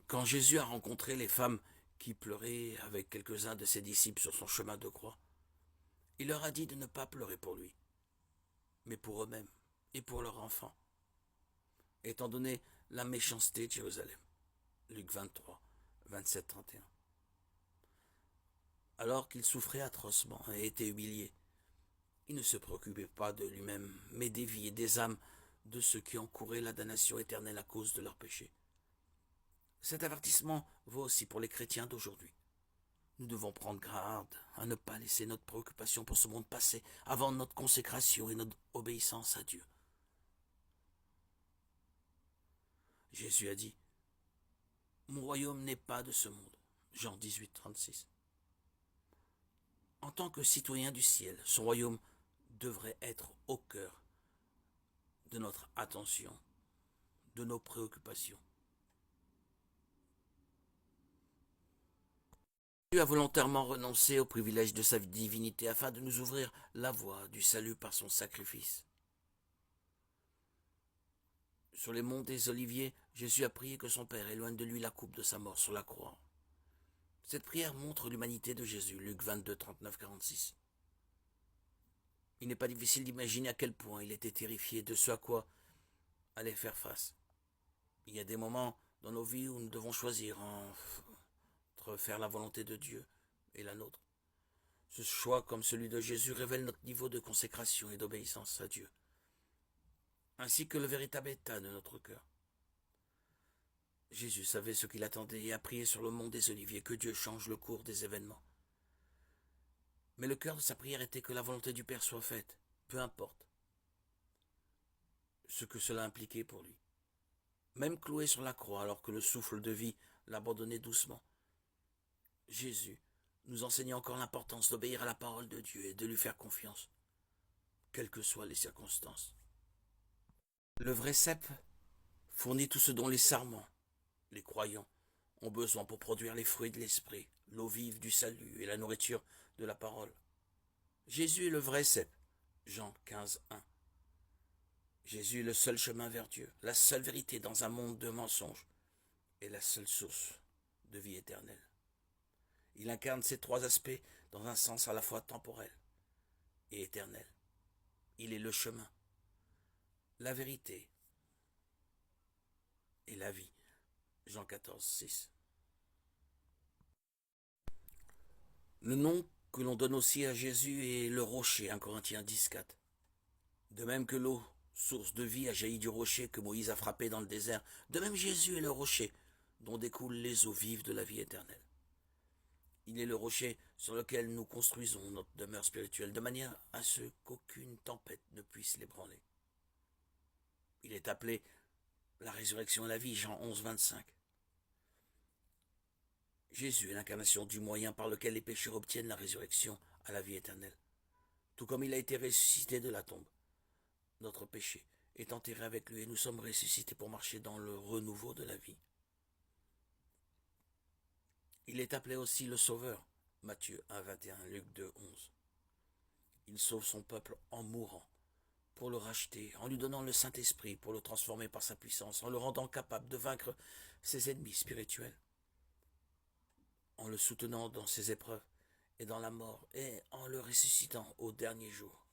Quand Jésus a rencontré les femmes qui pleuraient avec quelques-uns de ses disciples sur son chemin de croix, il leur a dit de ne pas pleurer pour lui, mais pour eux-mêmes et pour leurs enfants, étant donné la méchanceté de Jérusalem. Luc 23, 27-31. Alors qu'il souffrait atrocement et était humilié, il ne se préoccupait pas de lui-même, mais des vies et des âmes de ceux qui encouraient la damnation éternelle à cause de leurs péchés. Cet avertissement vaut aussi pour les chrétiens d'aujourd'hui. Nous devons prendre garde à ne pas laisser notre préoccupation pour ce monde passer avant notre consécration et notre obéissance à Dieu. Jésus a dit, « Mon royaume n'est pas de ce monde. » Jean 18, 36. En tant que citoyen du ciel, son royaume devrait être au cœur de notre attention, de nos préoccupations. Dieu a volontairement renoncé au privilège de sa divinité afin de nous ouvrir la voie du salut par son sacrifice. Sur les monts des Oliviers, Jésus a prié que son Père éloigne de lui la coupe de sa mort sur la croix. Cette prière montre l'humanité de Jésus, Luc 22, 39, 46. Il n'est pas difficile d'imaginer à quel point il était terrifié de ce à quoi allait faire face. Il y a des moments dans nos vies où nous devons choisir entre faire la volonté de Dieu et la nôtre. Ce choix, comme celui de Jésus, révèle notre niveau de consécration et d'obéissance à Dieu, ainsi que le véritable état de notre cœur. Jésus savait ce qu'il attendait et a prié sur le mont des Oliviers que Dieu change le cours des événements. Mais le cœur de sa prière était que la volonté du Père soit faite, peu importe ce que cela impliquait pour lui. Même cloué sur la croix alors que le souffle de vie l'abandonnait doucement, Jésus nous enseignait encore l'importance d'obéir à la parole de Dieu et de lui faire confiance, quelles que soient les circonstances. Le vrai cep fournit tout ce dont les sarments, les croyants, ont besoin pour produire les fruits de l'esprit, l'eau vive du salut et la nourriture de la parole. Jésus est le vrai cep. Jean 15, 1. Jésus est le seul chemin vers Dieu, la seule vérité dans un monde de mensonges et la seule source de vie éternelle. Il incarne ces trois aspects dans un sens à la fois temporel et éternel. Il est le chemin, la vérité et la vie. Jean 14, 6. Le nom que l'on donne aussi à Jésus est le rocher, 1 Corinthiens 10, 4. De même que l'eau, source de vie, a jailli du rocher que Moïse a frappé dans le désert, de même Jésus est le rocher dont découlent les eaux vives de la vie éternelle. Il est le rocher sur lequel nous construisons notre demeure spirituelle, de manière à ce qu'aucune tempête ne puisse l'ébranler. Il est appelé la résurrection et la vie, Jean 11, 25. Jésus est l'incarnation du moyen par lequel les pécheurs obtiennent la résurrection à la vie éternelle. Tout comme il a été ressuscité de la tombe, notre péché est enterré avec lui et nous sommes ressuscités pour marcher dans le renouveau de la vie. Il est appelé aussi le Sauveur, Matthieu 1, 21, Luc 2, 11. Il sauve son peuple en mourant, pour le racheter, en lui donnant le Saint-Esprit, pour le transformer par sa puissance, en le rendant capable de vaincre ses ennemis spirituels, en le soutenant dans ses épreuves et dans la mort, et en le ressuscitant au dernier jour.